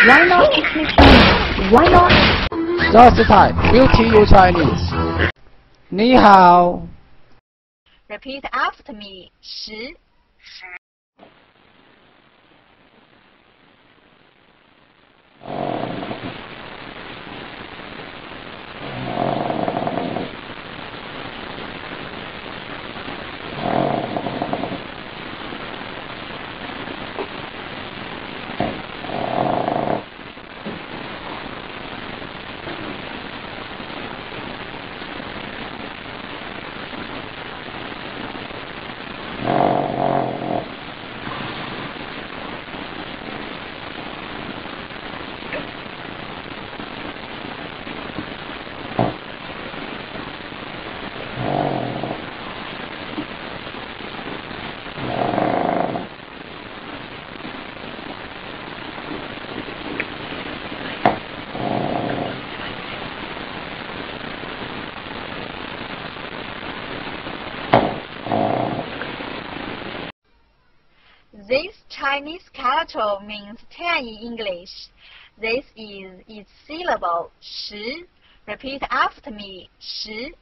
Why not speak Chinese? Why not? Just type QTU Chinese. 你好。 Repeat after me. 10. This Chinese character means 10 in English. This is its syllable 10. Repeat after me. 10.